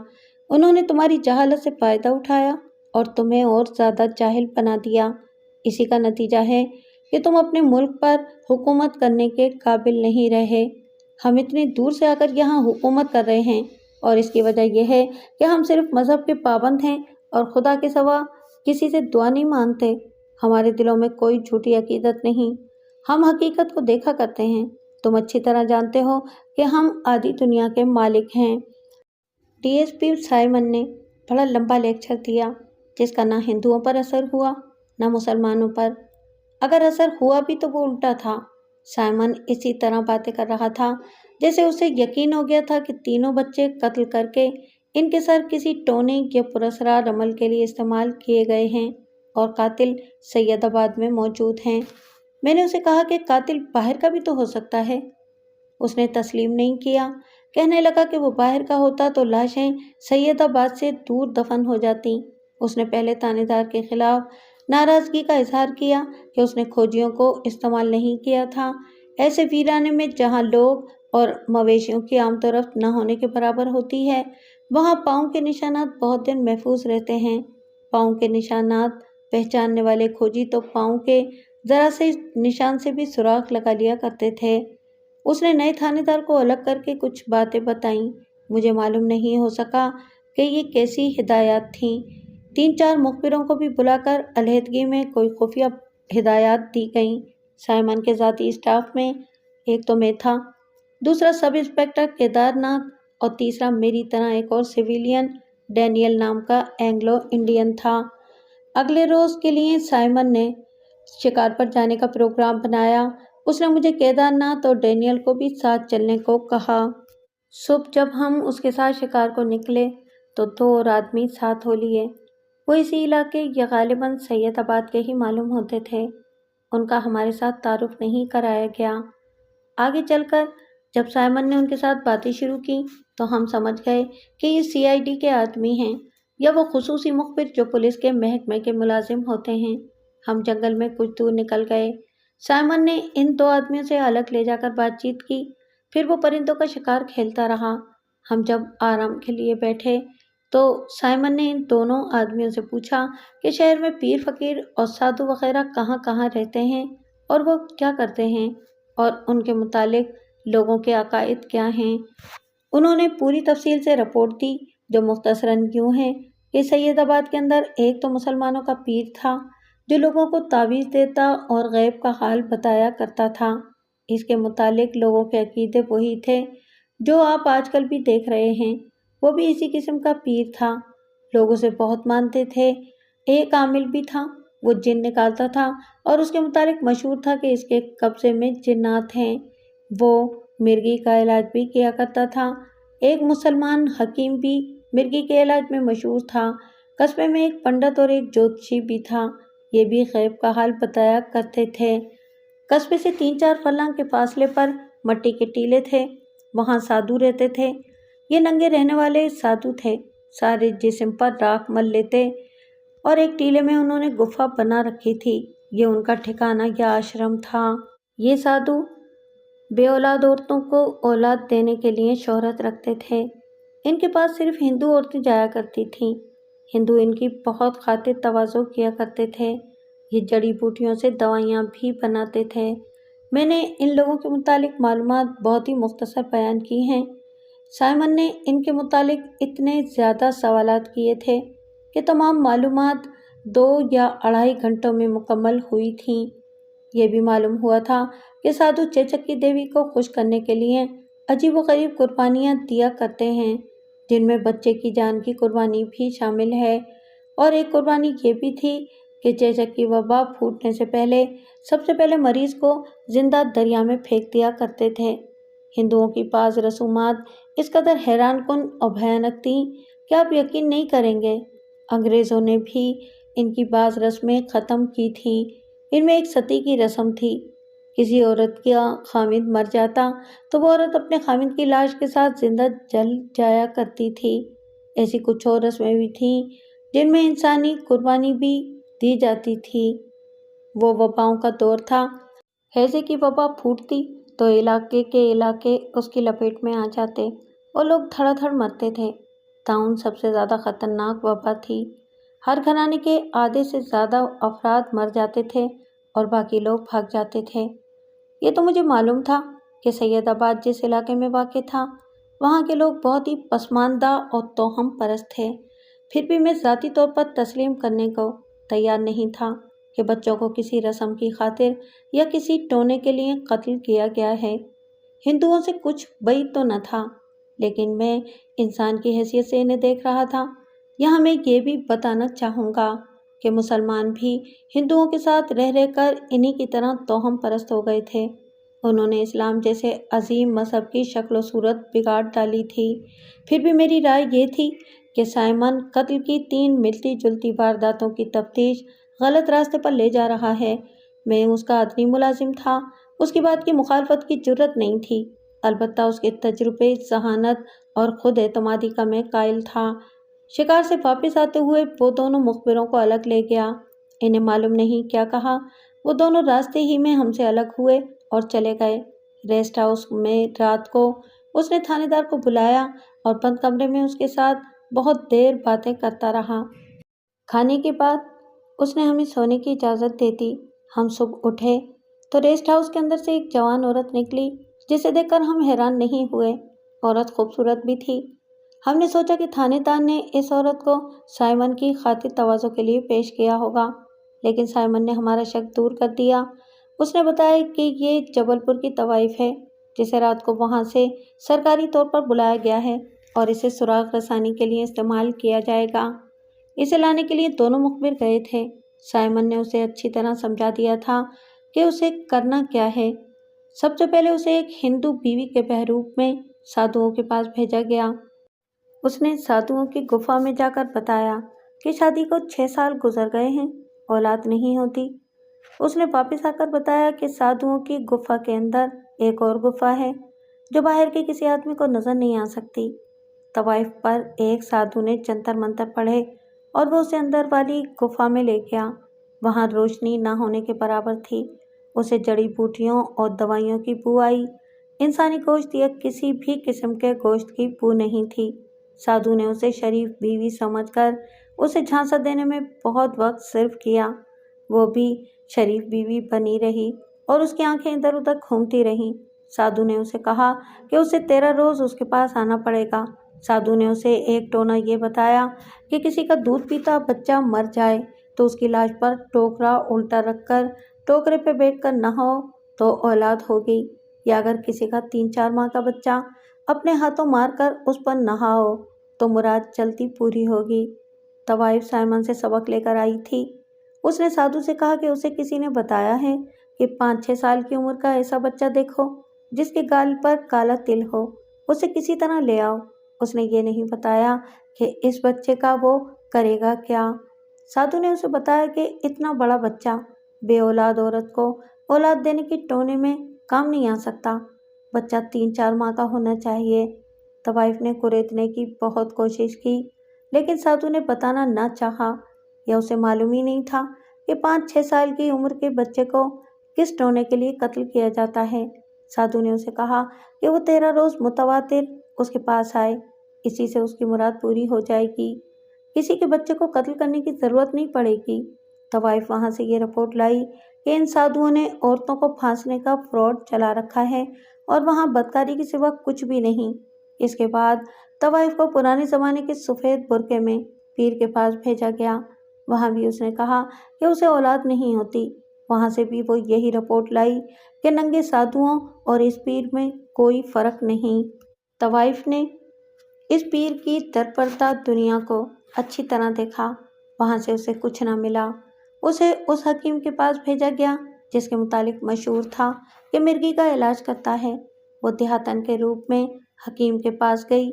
انہوں نے تمہاری جہالت سے فائدہ اٹھایا اور تمہیں اور زیادہ جاہل بنا دیا۔ اسی کا نتیجہ ہے کہ تم اپنے ملک پر حکومت کرنے کے قابل نہیں رہے۔ ہم اتنی دور سے آ کر یہاں حکومت کر رہے ہیں، اور اس کی وجہ یہ ہے کہ ہم صرف مذہب کے پابند ہیں اور خدا کے سوا کسی سے دعا نہیں مانگتے۔ ہمارے دلوں میں کوئی جھوٹی عقیدت نہیں، ہم حقیقت کو دیکھا کرتے ہیں۔ تم اچھی طرح جانتے ہو کہ ہم آدھی دنیا کے مالک ہیں۔ ڈی ایس پی سائمن نے بڑا لمبا لیکچر دیا جس کا نہ ہندوؤں پر اثر ہوا نہ مسلمانوں پر۔ اگر اثر ہوا بھی تو وہ الٹا تھا۔ سائمن اسی طرح باتیں کر رہا تھا جیسے اسے یقین ہو گیا تھا کہ تینوں بچے قتل کر کے ان کے سر کسی ٹونے یا پراسرار عمل کے لیے استعمال کیے گئے ہیں، اور قاتل سید آباد میں موجود ہیں۔ میں نے اسے کہا کہ قاتل باہر کا بھی تو ہو سکتا ہے۔ اس نے تسلیم نہیں کیا۔ کہنے لگا کہ وہ باہر کا ہوتا تو لاشیں سید آباد سے دور دفن ہو جاتی۔ اس نے پہلے تانے دار کے خلاف ناراضگی کا اظہار کیا کہ اس نے کھوجیوں کو استعمال نہیں کیا تھا، ایسے ویرانے میں جہاں لوگ اور مویشیوں کی آمد و رفت نہ ہونے کے برابر ہوتی ہے، وہاں پاؤں کے نشانات بہت دن محفوظ رہتے ہیں۔ پاؤں کے نشانات پہچاننے والے کھوجی تو پاؤں کے ذرا سے نشان سے بھی سراغ لگا لیا کرتے تھے۔ اس نے نئے تھانے دار کو الگ کر کے کچھ باتیں بتائیں۔ مجھے معلوم نہیں ہو سکا کہ یہ کیسی ہدایات تھیں۔ 3-4 مخبروں کو بھی بلا کر علیحدگی میں کوئی خفیہ ہدایات دی گئیں۔ سائمن کے ذاتی اسٹاف میں ایک تو میں تھا، دوسرا سب انسپکٹر کیدار ناتھ اور تیسرا میری طرح ایک اور سویلین ڈینیل نام کا اینگلو انڈین تھا۔ اگلے روز کے لیے سائمن نے شکار پر جانے کا پروگرام بنایا۔ اس نے مجھے کیدار ناتھ اور ڈینیل کو بھی ساتھ چلنے کو کہا۔ صبح جب ہم اس کے ساتھ شکار کو نکلے تو 2 اور آدمی ساتھ ہو لیے۔ وہ اسی علاقے یا غالباً سید آباد کے ہی معلوم ہوتے تھے۔ ان کا ہمارے ساتھ تعارف نہیں کرایا گیا۔ آگے چل کر جب سائمن نے ان کے ساتھ باتیں شروع کی تو ہم سمجھ گئے کہ یہ CID کے آدمی ہیں یا وہ خصوصی مخبر جو پولیس کے محکمے کے ملازم ہوتے ہیں۔ ہم جنگل میں کچھ دور نکل گئے۔ سائمن نے ان 2 آدمیوں سے الگ لے جا کر بات چیت کی، پھر وہ پرندوں کا شکار کھیلتا رہا۔ ہم جب آرام کے لیے بیٹھے تو سائمن نے ان دونوں آدمیوں سے پوچھا کہ شہر میں پیر فقیر اور سادھو وغیرہ کہاں کہاں رہتے ہیں اور وہ کیا کرتے ہیں اور ان کے متعلق لوگوں کے عقائد کیا ہیں۔ انہوں نے پوری تفصیل سے رپورٹ دی جو مختصراً یوں ہے کہ سید آباد کے اندر ایک تو مسلمانوں کا پیر تھا جو لوگوں کو تعویذ دیتا اور غیب کا حال بتایا کرتا تھا۔ اس کے متعلق لوگوں کے عقیدے وہی تھے جو آپ آج کل بھی دیکھ رہے ہیں۔ وہ بھی اسی قسم کا پیر تھا، لوگ اسے بہت مانتے تھے۔ ایک عامل بھی تھا، وہ جن نکالتا تھا اور اس کے متعلق مشہور تھا کہ اس کے قبضے میں جنات ہیں۔ وہ مرگی کا علاج بھی کیا کرتا تھا۔ ایک مسلمان حکیم بھی مرگی کے علاج میں مشہور تھا۔ قصبے میں ایک پنڈت اور ایک جوتشی بھی تھا، یہ بھی غیب کا حال بتایا کرتے تھے۔ قصبے سے 3-4 فلانگ کے فاصلے پر مٹی کے ٹیلے تھے، وہاں سادھو رہتے تھے۔ یہ ننگے رہنے والے سادھو تھے، سارے جسم پر راکھ مل لیتے اور ایک ٹیلے میں انہوں نے گفا بنا رکھی تھی، یہ ان کا ٹھکانہ یا آشرم تھا۔ یہ سادھو بے اولاد عورتوں کو اولاد دینے کے لیے شہرت رکھتے تھے۔ ان کے پاس صرف ہندو عورتیں جایا کرتی تھیں۔ ہندو ان کی بہت خاطر تواضع کیا کرتے تھے۔ یہ جڑی بوٹیوں سے دوائیاں بھی بناتے تھے۔ میں نے ان لوگوں کے متعلق معلومات بہت ہی مختصر بیان کی ہیں۔ سائمن نے ان کے متعلق اتنے زیادہ سوالات کیے تھے کہ تمام معلومات 2 یا 2.5 گھنٹوں میں مکمل ہوئی تھیں۔ یہ بھی معلوم ہوا تھا کہ سادھو چیچک دیوی کو خوش کرنے کے لیے عجیب و غریب قربانیاں دیا کرتے ہیں، جن میں بچے کی جان کی قربانی بھی شامل ہے، اور ایک قربانی یہ بھی تھی کہ چیچک کی وبا پھوٹنے سے پہلے سب سے پہلے مریض کو زندہ دریا میں پھینک دیا کرتے تھے۔ ہندوؤں کی بعض رسومات اس قدر حیران کن اور بھیانک تھیں کہ آپ یقین نہیں کریں گے۔ انگریزوں نے بھی ان کی بعض رسمیں ختم کی تھیں۔ ان میں ایک ستی کی رسم تھی۔ کسی عورت کا خامند مر جاتا تو وہ عورت اپنے خامند کی لاش کے ساتھ زندہ جل جایا کرتی تھی۔ ایسی کچھ اور رسمیں بھی تھیں جن میں انسانی قربانی بھی دی جاتی تھی۔ وہ وباؤں کا دور تھا۔ ہیضے کی وبا پھوٹتی تو علاقے کے علاقے اس کی لپیٹ میں آ جاتے اور لوگ دھڑا دھڑ مرتے تھے۔ طاعون سب سے زیادہ خطرناک وبا تھی۔ ہر گھرانے کے آدھے سے زیادہ افراد مر جاتے تھے اور باقی لوگ بھاگ جاتے تھے۔ یہ تو مجھے معلوم تھا کہ سید آباد جس علاقے میں واقع تھا وہاں کے لوگ بہت ہی پسماندہ اور توہم پرست تھے، پھر بھی میں ذاتی طور پر تسلیم کرنے کو تیار نہیں تھا کہ بچوں کو کسی رسم کی خاطر یا کسی ٹونے کے لیے قتل کیا گیا ہے۔ ہندوؤں سے کچھ بعید تو نہ تھا، لیکن میں انسان کی حیثیت سے انہیں دیکھ رہا تھا۔ یہاں میں یہ بھی بتانا چاہوں گا کہ مسلمان بھی ہندوؤں کے ساتھ رہ رہ کر انہی کی طرح توہم پرست ہو گئے تھے۔ انہوں نے اسلام جیسے عظیم مذہب کی شکل و صورت بگاڑ ڈالی تھی۔ پھر بھی میری رائے یہ تھی کہ سائمن قتل کی 3 ملتی جلتی وارداتوں کی تفتیش غلط راستے پر لے جا رہا ہے۔ میں اس کا ادنی ملازم تھا، اس کی بات کی مخالفت کی جرات نہیں تھی۔ البتہ اس کے تجربے، ذہانت اور خود اعتمادی کا میں قائل تھا۔ شکار سے واپس آتے ہوئے وہ دونوں مخبروں کو الگ لے گیا۔ انہیں معلوم نہیں کیا کہا، وہ دونوں راستے ہی میں ہم سے الگ ہوئے اور چلے گئے۔ ریسٹ ہاؤس میں رات کو اس نے تھانے دار کو بلایا اور بند کمرے میں اس کے ساتھ بہت دیر باتیں کرتا رہا۔ کھانے کے بعد اس نے ہمیں سونے کی اجازت دے دی۔ ہم صبح اٹھے تو ریسٹ ہاؤس کے اندر سے ایک جوان عورت نکلی، جسے دیکھ کر ہم حیران نہیں ہوئے۔ عورت خوبصورت بھی تھی۔ ہم نے سوچا کہ تھانے دار نے اس عورت کو سائمن کی خاطر تواضع کے لیے پیش کیا ہوگا، لیکن سائمن نے ہمارا شک دور کر دیا۔ اس نے بتایا کہ یہ جبل پور کی طوائف ہے، جسے رات کو وہاں سے سرکاری طور پر بلایا گیا ہے اور اسے سراغ رسانی کے لیے استعمال کیا جائے گا۔ اسے لانے کے لیے دونوں مخبر گئے تھے۔ سائمن نے اسے اچھی طرح سمجھا دیا تھا کہ اسے کرنا کیا ہے۔ سب سے پہلے اسے ایک ہندو بیوی کے بحروپ میں سادھوؤں کے پاس بھیجا گیا۔ اس نے سادھوؤں کی گفا میں جا کر بتایا کہ شادی کو 6 سال گزر گئے ہیں، اولاد نہیں ہوتی۔ اس نے واپس آ کر بتایا کہ سادھوؤں کی گفا کے اندر ایک اور گفا ہے جو باہر کے کسی آدمی کو نظر نہیں آ سکتی۔ طوائف پر ایک سادھو نے جنتر منتر پڑھے اور وہ اسے اندر والی گفا میں لے گیا۔ وہاں روشنی نہ ہونے کے برابر تھی۔ اسے جڑی بوٹیوں اور دوائیوں کی بو آئی۔ انسانی گوشت یا کسی بھی قسم کے گوشت کی بو نہیں تھی۔ سادھو نے اسے شریف بیوی سمجھ کر اسے جھانسا دینے میں بہت وقت صرف کیا۔ وہ بھی شریف بیوی بنی رہی اور اس کی آنکھیں ادھر ادھر گھومتی رہیں۔ سادھو نے اسے کہا کہ اسے 13 روز اس کے پاس آنا پڑے گا۔ سادھو نے اسے ایک ٹونا یہ بتایا کہ کسی کا دودھ پیتا بچہ مر جائے تو اس کی لاش پر ٹوکرا الٹا رکھ کر ٹوکرے پہ بیٹھ کر نہاؤ تو اولاد ہوگی، یا اگر کسی کا 3-4 ماہ کا بچہ اپنے ہاتھوں مار کر اس پر نہاؤ تو مراد جلدی پوری ہوگی۔ طوائف سائمن سے سبق لے کر آئی تھی۔ اس نے سادھو سے کہا کہ اسے کسی نے بتایا ہے کہ 5-6 سال کی عمر کا ایسا بچہ دیکھو جس کے گال پر کالا تل ہو، اسے کسی طرح لے آؤ۔ اس نے یہ نہیں بتایا کہ اس بچے کا وہ کرے گا کیا۔ سادھو نے اسے بتایا کہ اتنا بڑا بچہ بے اولاد عورت کو اولاد دینے کی ٹونے میں کام نہیں آ سکتا، بچہ 3-4 ماہ کا ہونا چاہیے۔ طوائف نے کریدنے کی بہت کوشش کی، لیکن سادھو نے بتانا نہ چاہا، یا اسے معلوم ہی نہیں تھا کہ 5-6 سال کی عمر کے بچے کو کس ٹونے کے لیے قتل کیا جاتا ہے۔ سادھو نے اسے کہا کہ وہ 13 روز متواتر اس کے پاس آئے، اسی سے اس کی مراد پوری ہو جائے گی، کسی کے بچے کو قتل کرنے کی ضرورت نہیں پڑے گی۔ طوائف وہاں سے یہ رپورٹ لائی کہ ان سادھوؤں نے عورتوں کو پھانسنے کا فراڈ چلا رکھا ہے اور وہاں بدکاری کے سوا کچھ بھی نہیں۔ اس کے بعد طوائف کو پرانے زمانے کے سفید برقعے میں پیر کے پاس بھیجا گیا۔ وہاں بھی اس نے کہا کہ اسے اولاد نہیں ہوتی۔ وہاں سے بھی وہ یہی رپورٹ لائی کہ ننگے سادھوؤں اور اس پیر میں کوئی فرق نہیں۔ طوائف نے اس پیر کی درپردہ دنیا کو اچھی طرح دیکھا، وہاں سے اسے کچھ نہ ملا۔ اسے اس حکیم کے پاس بھیجا گیا جس کے متعلق مشہور تھا کہ مرغی کا علاج کرتا ہے۔ وہ دیہاتن کے روپ میں حکیم کے پاس گئی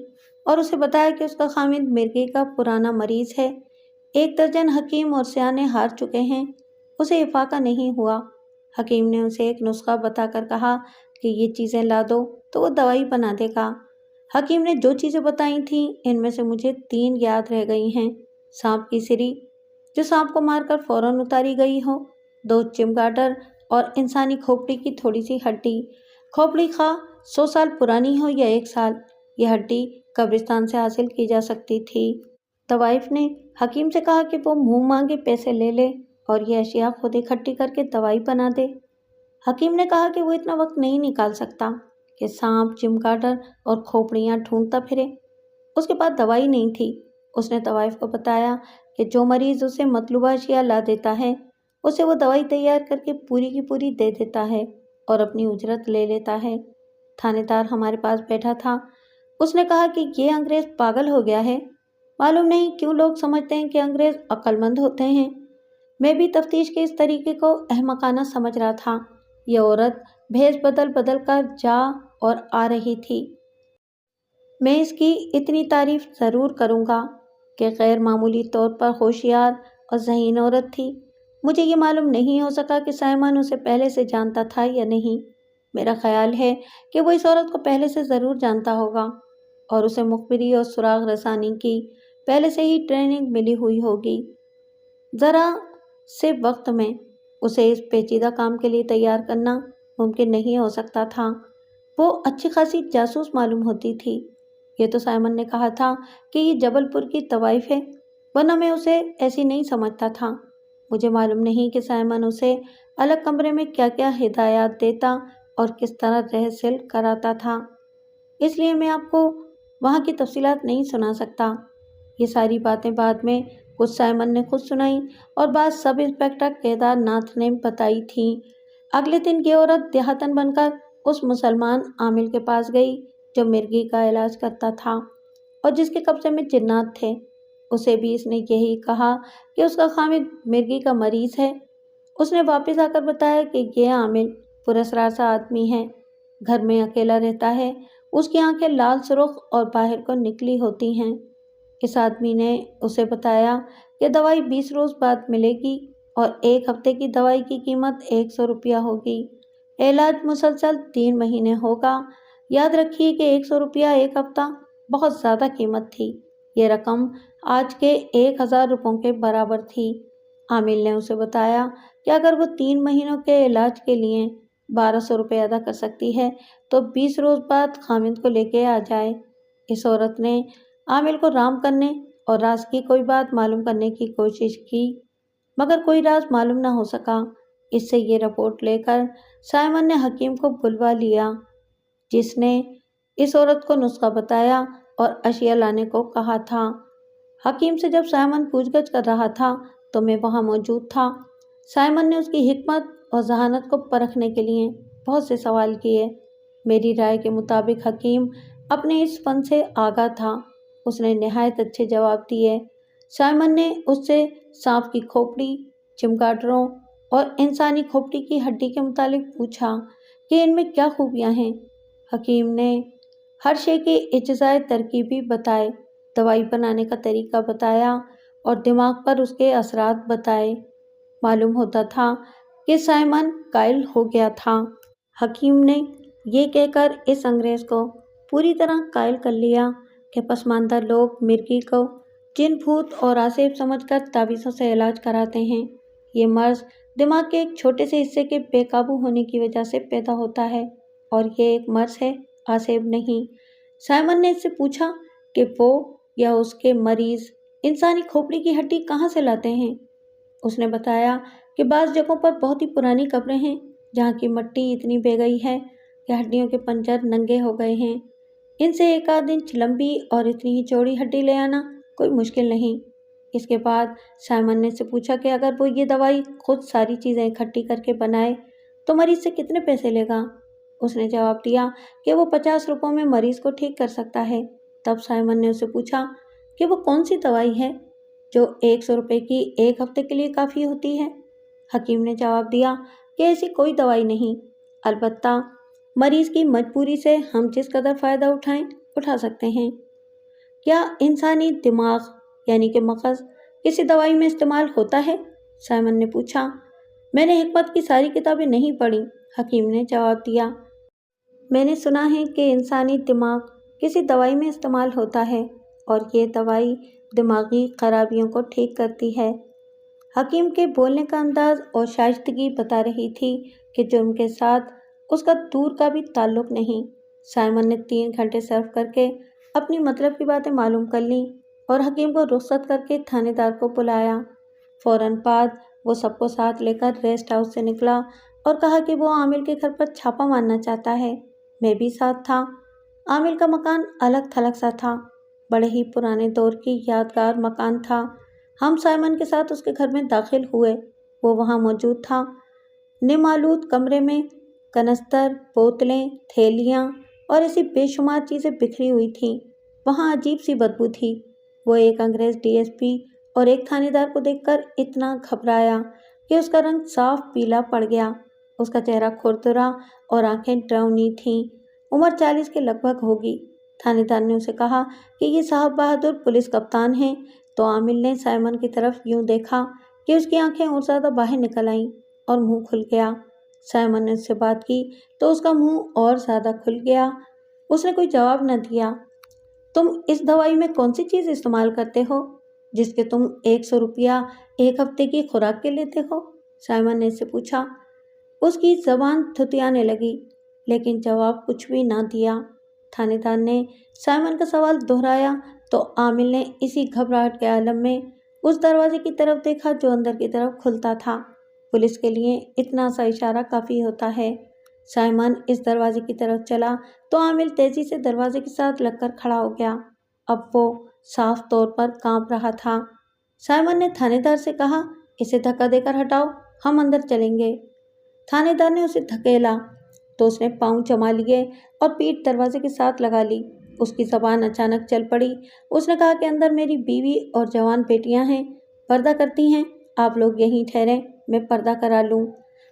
اور اسے بتایا کہ اس کا خامد مرغی کا پرانا مریض ہے۔ 1 درجن حکیم اور سیانے ہار چکے ہیں، اسے افاقہ نہیں ہوا۔ حکیم نے اسے ایک نسخہ بتا کر کہا کہ یہ چیزیں لا دو تو وہ دوائی بنا دے گا۔ حکیم نے جو چیزیں بتائی تھیں ان میں سے مجھے 3 یاد رہ گئی ہیں۔ سانپ کی سری جو سانپ کو مار کر فوراً اتاری گئی ہو، 2 چمگاڈر اور انسانی کھوپڑی کی تھوڑی سی ہڈی۔ کھوپڑی خواہ 100 سال پرانی ہو یا 1 سال، یہ ہڈی قبرستان سے حاصل کی جا سکتی تھی۔ طوائف نے حکیم سے کہا کہ وہ منہ مانگے پیسے لے لے اور یہ اشیاء خود اکٹھی کر کے دوائی بنا دے۔ حکیم نے کہا کہ وہ اتنا وقت نہیں نکال سکتا کہ سانپ، چمگاڈر اور کھوپڑیاں ڈھونڈتا پھرے۔ اس کے پاس دوائی نہیں تھی۔ اس نے طوائف کو بتایا کہ جو مریض اسے مطلوبہ اشیاء لا دیتا ہے اسے وہ دوائی تیار کر کے پوری کی پوری دے دیتا ہے اور اپنی اجرت لے لیتا ہے۔ تھانے دار ہمارے پاس بیٹھا تھا۔ اس نے کہا کہ یہ انگریز پاگل ہو گیا ہے، معلوم نہیں کیوں لوگ سمجھتے ہیں کہ انگریز عقل مند ہوتے ہیں۔ میں بھی تفتیش کے اس طریقے کو احمقانہ سمجھ رہا تھا۔ یہ عورت بھیس بدل بدل کر جا اور آ رہی تھی۔ میں اس کی اتنی تعریف ضرور کروں گا کہ غیر معمولی طور پر ہوشیار اور ذہین عورت تھی۔ مجھے یہ معلوم نہیں ہو سکا کہ سائمن اسے پہلے سے جانتا تھا یا نہیں۔ میرا خیال ہے کہ وہ اس عورت کو پہلے سے ضرور جانتا ہوگا اور اسے مخبری اور سراغ رسانی کی پہلے سے ہی ٹریننگ ملی ہوئی ہوگی۔ ذرا سے وقت میں اسے اس پیچیدہ کام کے لیے تیار کرنا ممکن نہیں ہو سکتا تھا۔ وہ اچھی خاصی جاسوس معلوم ہوتی تھی۔ یہ تو سائمن نے کہا تھا کہ یہ جبل پور کی طوائف ہے، ورنہ میں اسے ایسی نہیں سمجھتا تھا۔ مجھے معلوم نہیں کہ سائمن اسے الگ کمرے میں کیا کیا ہدایات دیتا اور کس طرح رہسل کراتا تھا، اس لیے میں آپ کو وہاں کی تفصیلات نہیں سنا سکتا۔ یہ ساری باتیں بعد میں کچھ سائمن نے خود سنائی اور بعض سب انسپکٹر کیدار ناتھ نے بتائی تھیں۔ اگلے دن یہ عورت دیہاتن بن کر اس مسلمان عامل کے پاس گئی جو مرگی کا علاج کرتا تھا اور جس کے قبضے میں جنات تھے۔ اسے بھی اس نے یہی کہا کہ اس کا خامد مرگی کا مریض ہے۔ اس نے واپس آ کر بتایا کہ یہ عامل پراسرار سا آدمی ہے، گھر میں اکیلا رہتا ہے، اس کی آنکھیں لال سرخ اور باہر کو نکلی ہوتی ہیں۔ اس آدمی نے اسے بتایا کہ دوائی 20 روز بعد ملے گی اور 1 ہفتے کی دوائی کی قیمت 100 روپیہ ہوگی۔ علاج مسلسل 3 مہینے ہوگا۔ یاد رکھیے کہ 100 روپیہ 1 ہفتہ بہت زیادہ قیمت تھی۔ یہ رقم آج کے 1000 روپوں کے برابر تھی۔ عامل نے اسے بتایا کہ اگر وہ 3 مہینوں کے علاج کے لیے 1200 روپے ادا کر سکتی ہے تو 20 روز بعد خامد کو لے کے آ جائے۔ اس عورت نے عامل کو رام کرنے اور راز کی کوئی بات معلوم کرنے کی کوشش کی، مگر کوئی راز معلوم نہ ہو سکا۔ اس سے یہ رپورٹ لے کر سائمن نے حکیم کو بلوا لیا، جس نے اس عورت کو نسخہ بتایا اور اشیاء لانے کو کہا تھا۔ حکیم سے جب سائمن پوچھ گچھ کر رہا تھا تو میں وہاں موجود تھا۔ سائمن نے اس کی حکمت اور ذہانت کو پرکھنے کے لیے بہت سے سوال کیے۔ میری رائے کے مطابق حکیم اپنے اس فن سے آگاہ تھا۔ اس نے نہایت اچھے جواب دیے۔ سائمن نے اس سے سانپ کی کھوپڑی، چمگاڈروں اور انسانی کھوپڑی کی ہڈی کے متعلق پوچھا کہ ان میں کیا خوبیاں ہیں۔ حکیم نے ہر شے کے اجزائے ترکیبی بتائے، دوائی بنانے کا طریقہ بتایا اور دماغ پر اس کے اثرات بتائے۔ معلوم ہوتا تھا کہ سائمن قائل ہو گیا تھا۔ حکیم نے یہ کہہ کر اس انگریز کو پوری طرح قائل کر لیا کہ پسماندہ لوگ مرگی کو جن بھوت اور آسیب سمجھ کر تعویذوں سے علاج کراتے ہیں۔ یہ مرض دماغ کے ایک چھوٹے سے حصے کے بے قابو ہونے کی وجہ سے پیدا ہوتا ہے اور یہ ایک مرض ہے، آسیب نہیں۔ سائمن نے اس سے پوچھا کہ وہ یا اس کے مریض انسانی کھوپڑی کی ہڈی کہاں سے لاتے ہیں۔ اس نے بتایا کہ بعض جگہوں پر بہت ہی پرانی قبریں ہیں جہاں کی مٹی اتنی بہہ گئی ہے کہ ہڈیوں کے پنجر ننگے ہو گئے ہیں۔ ان سے 1 آدھ انچ لمبی اور اتنی ہی چوڑی ہڈی لے آنا کوئی مشکل نہیں۔ اس کے بعد سائمن نے اس سے پوچھا کہ اگر وہ یہ دوائی خود ساری چیزیں اکٹھی کر کے بنائے تو مریض سے کتنے پیسے لے گا۔ اس نے جواب دیا کہ وہ 50 روپوں میں مریض کو ٹھیک کر سکتا ہے۔ تب سائمن نے اسے پوچھا کہ وہ کون سی دوائی ہے جو 100 روپے کی 1 ہفتے کے لیے کافی ہوتی ہے۔ حکیم نے جواب دیا کہ ایسی کوئی دوائی نہیں، البتہ مریض کی مجبوری سے ہم جس قدر فائدہ اٹھا سکتے ہیں۔ کیا انسانی دماغ یعنی کہ مغز کسی دوائی میں استعمال ہوتا ہے؟ سائمن نے پوچھا۔ میں نے حکمت کی ساری کتابیں نہیں پڑھی، حکیم نے جواب دیا۔ میں نے سنا ہے کہ انسانی دماغ کسی دوائی میں استعمال ہوتا ہے اور یہ دوائی دماغی خرابیوں کو ٹھیک کرتی ہے۔ حکیم کے بولنے کا انداز اور شائستگی بتا رہی تھی کہ جرم کے ساتھ اس کا دور کا بھی تعلق نہیں۔ سائمن نے 3 گھنٹے صرف کر کے اپنی مطلب کی باتیں معلوم کر لیں اور حکیم کو رخصت کر کے تھانے دار کو بلایا۔ فوراً بعد وہ سب کو ساتھ لے کر ریسٹ ہاؤس سے نکلا اور کہا کہ وہ عامل کے گھر پر چھاپا مارنا چاہتا ہے۔ میں بھی ساتھ تھا۔ عامل کا مکان الگ تھلگ سا تھا، بڑے ہی پرانے دور کی یادگار مکان تھا۔ ہم سائمن کے ساتھ اس کے گھر میں داخل ہوئے۔ وہ وہاں موجود تھا۔ نم آلود کمرے میں کنستر، بوتلیں، تھیلیاں اور ایسی بے شمار چیزیں بکھری ہوئی تھیں۔ وہاں عجیب سی بدبو تھی۔ وہ ایک انگریز ڈی ایس پی اور ایک تھانے دار کو دیکھ کر اتنا گھبرایا کہ اس کا رنگ صاف پیلا پڑ گیا۔ اس کا چہرہ کھردرا اور آنکھیں ڈراؤنی تھیں۔ عمر 40 کے لگ بھگ ہوگی۔ تھانے دار نے اسے کہا کہ یہ صاحب بہادر پولیس کپتان ہیں، تو عامل نے سائمن کی طرف یوں دیکھا کہ اس کی آنکھیں اور زیادہ باہر نکل آئیں اور منہ کھل گیا۔ سائمن نے اس سے بات کی تو اس کا منہ اور زیادہ کھل گیا۔ اس نے کوئی جواب نہ دیا۔ تم اس دوائی میں کون سی چیز استعمال کرتے ہو جس کے تم 100 روپیہ ایک ہفتے کی خوراک کے لیتے ہو؟ سائمن نے اس سے پوچھا۔ اس کی زبان تھتیانے لگی لیکن جواب کچھ بھی نہ دیا۔ تھانے دار نے سائمن کا سوال دہرایا تو عامل نے اسی گھبراہٹ کے عالم میں اس دروازے کی طرف دیکھا جو اندر کی طرف کھلتا تھا۔ پولیس کے لیے اتنا سا اشارہ کافی ہوتا ہے۔ سائمن اس دروازے کی طرف چلا تو عامل تیزی سے دروازے کے ساتھ لگ کر کھڑا ہو گیا۔ اب وہ صاف طور پر کانپ رہا تھا۔ سائمن نے تھانے دار سے کہا، اسے دھکا دے کر ہٹاؤ، ہم اندر چلیں گے۔ تھانے دار نے اسے دھکیلا تو اس نے پاؤں جما لیے اور پیٹھ دروازے کے ساتھ لگا لی۔ اس کی زبان اچانک چل پڑی۔ اس نے کہا کہ اندر میری بیوی اور جوان بیٹیاں ہیں، پردہ کرتی ہیں، آپ لوگ یہیں ٹھہریں، میں پردہ کرا لوں۔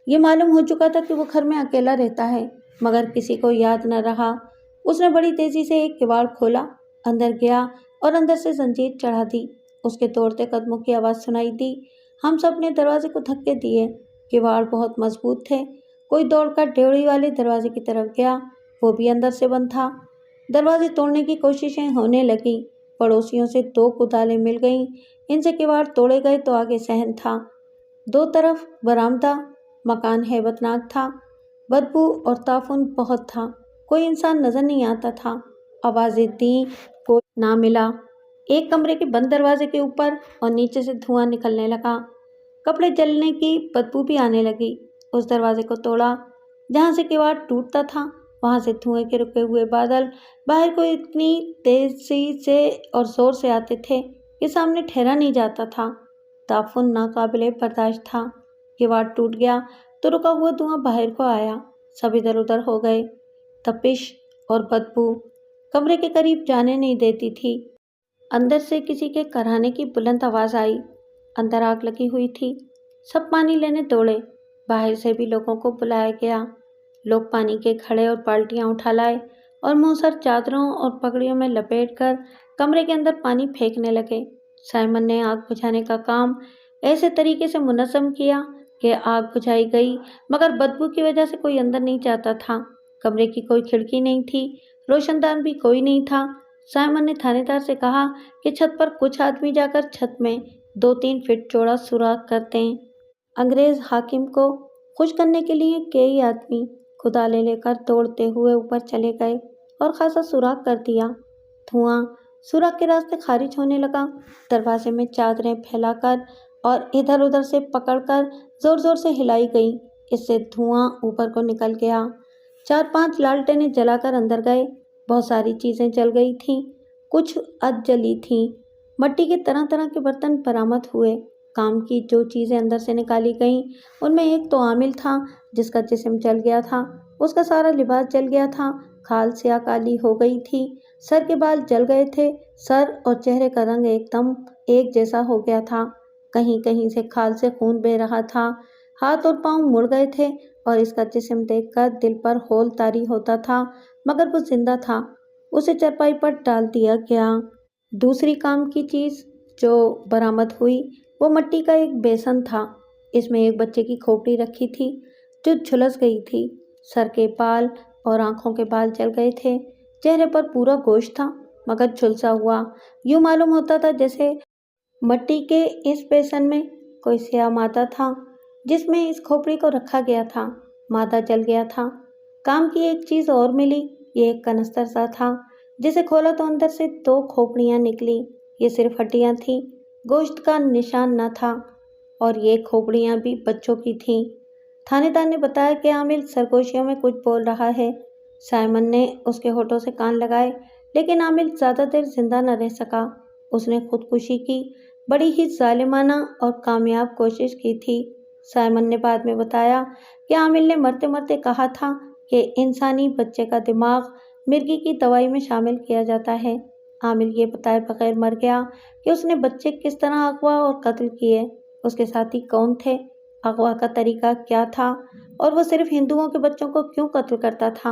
یہ معلوم ہو چکا تھا کہ وہ گھر میں اکیلا رہتا ہے مگر کسی کو یاد نہ رہا۔ اس نے بڑی تیزی سے ایک کواڑ کھولا، اندر گیا اور اندر سے زنجیر چڑھا دی۔ اس کے دوڑتے قدموں کی آواز سنائی دی۔ ہم سب نے دروازے کو دھکے دیے۔ کواڑ بہت مضبوط تھے۔ کوئی دوڑ کر ڈیوڑی والے دروازے کی طرف گیا، وہ بھی اندر سے بند تھا۔ دروازے توڑنے کی کوششیں ہونے لگیں۔ پڑوسیوں سے 2 کدالیں مل گئیں، ان سے کواڑ توڑے گئے تو آگے صحن تھا، 2 طرف برآمدہ۔ مکان ہیبت ناک تھا، بدبو اور تعفن بہت تھا، کوئی انسان نظر نہیں آتا تھا۔ آوازیں دیں، کوئی نہ ملا۔ ایک کمرے کے بند دروازے کے اوپر اور نیچے سے دھواں نکلنے لگا، کپڑے جلنے کی بدبو بھی آنے لگی۔ اس دروازے کو توڑا جہاں سے کواڑ ٹوٹتا تھا، وہاں سے دھوئیں کے رکے ہوئے بادل باہر کو اتنی تیزی سے اور زور سے آتے تھے کہ سامنے ٹھہرا نہیں جاتا تھا۔ تعفن ناقابل برداشت تھا۔ کواڑ ٹوٹ گیا تو رکا ہوا دھواں باہر کو آیا، سب ادھر ادھر ہو گئے۔ تپش اور بدبو کمرے کے قریب جانے نہیں دیتی تھی۔ اندر سے کسی کے کراہنے کی بلند آواز آئی۔ اندر آگ لگی ہوئی تھی۔ سب پانی لینے دوڑے۔ باہر سے بھی لوگوں کو بلایا گیا۔ لوگ پانی کے گھڑے اور بالٹیاں اٹھا لائے اور منہ سر چادروں اور پگڑیوں میں لپیٹ کر کمرے کے اندر پانی پھینکنے لگے۔ سائمن نے آگ بجھانے کا کام ایسے طریقے سے منظم کیا کہ آگ بجھائی گئی مگر بدبو کی وجہ سے کوئی اندر نہیں جاتا تھا۔ کمرے کی کوئی کھڑکی نہیں تھی، روشن دان بھی کوئی نہیں تھا۔ سائمن نے تھانے دار سے کہا کہ چھت پر کچھ آدمی جا کر چھت میں 2-3 فٹ چوڑا سوراخ کر دیں۔ انگریز حاکم کو خوش کرنے کے لیے کئی آدمی کدالیں لے کر دوڑتے ہوئے اوپر چلے گئے اور خاصا سوراخ کر دیا۔ دھواں سوراخ کے راستے خارج ہونے لگا۔ دروازے میں چادریں پھیلا کر اور ادھر ادھر سے پکڑ کر زور زور سے ہلائی گئی، اس سے دھواں اوپر کو نکل گیا۔ 4-5 لالٹینیں جلا کر اندر گئے۔ بہت ساری چیزیں جل گئی تھیں، کچھ ادھ جلی تھیں۔ مٹی کے طرح طرح کے برتن برآمد ہوئے۔ کام کی جو چیزیں اندر سے نکالی گئیں ان میں ایک تو عامل تھا جس کا جسم جل گیا تھا، اس کا سارا لباس جل گیا تھا، کھال سیاہ کالی ہو گئی تھی، سر کے بال جل گئے تھے، سر اور چہرے کا رنگ ایک دم ایک جیسا ہو گیا تھا، کہیں کہیں سے کھال سے خون بہہ رہا تھا، ہاتھ اور پاؤں مڑ گئے تھے اور اس کا جسم دیکھ کر دل پر ہول طاری ہوتا تھا مگر وہ زندہ تھا۔ اسے چرپائی پر ڈال دیا گیا۔ دوسری کام کی چیز جو برآمد ہوئی وہ مٹی کا ایک بیسن تھا۔ اس میں ایک بچے کی کھوپڑی رکھی تھی جو جھلس گئی تھی، سر کے بال اور آنکھوں کے بال جل گئے تھے، چہرے پر پورا گوشت تھا مگر جھلسا ہوا، یوں معلوم ہوتا تھا جیسے مٹی کے اس بیسن میں کوئی سیاہ مادہ تھا جس میں اس کھوپڑی کو رکھا گیا تھا، مادہ جل گیا تھا۔ کام کی ایک چیز اور ملی، یہ ایک کنستر سا تھا، جسے کھولا تو اندر سے 2 کھوپڑیاں نکلی، یہ صرف ہڈیاں تھیں، گوشت کا نشان نہ تھا، اور یہ کھوپڑیاں بھی بچوں کی تھیں۔ تھانے دار نے بتایا کہ عامل سرگوشیوں میں کچھ بول رہا ہے۔ سائمن نے اس کے ہونٹوں سے کان لگائے لیکن عامل زیادہ دیر زندہ نہ رہ سکا، اس نے خودکشی کی بڑی ہی ظالمانہ اور کامیاب کوشش کی تھی۔ سائمن نے بعد میں بتایا کہ عامل نے مرتے مرتے کہا تھا کہ انسانی بچے کا دماغ مرگی کی دوائی میں شامل کیا جاتا ہے۔ عامل یہ بتائے بغیر مر گیا کہ اس نے بچے کس طرح اغوا اور قتل کیے، اس کے ساتھی کون تھے، اغوا کا طریقہ کیا تھا اور وہ صرف ہندوؤں کے بچوں کو کیوں قتل کرتا تھا،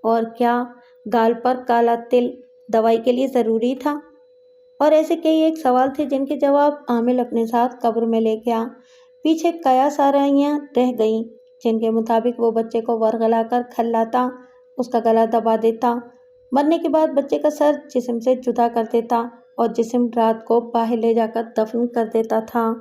اور کیا گال پر کالا تل دوائی کے لیے ضروری تھا، اور ایسے کئی ایک سوال تھے جن کے جواب عامل اپنے ساتھ قبر میں لے گیا۔ پیچھے قیاس آرائیاں رہ گئیں، جن کے مطابق وہ بچے کو ورغلا کر کھلاتا، اس کا گلا دبا دیتا، مرنے کے بعد بچے کا سر جسم سے جدا کر دیتا اور جسم رات کو باہر لے جا کر دفن کر دیتا تھا۔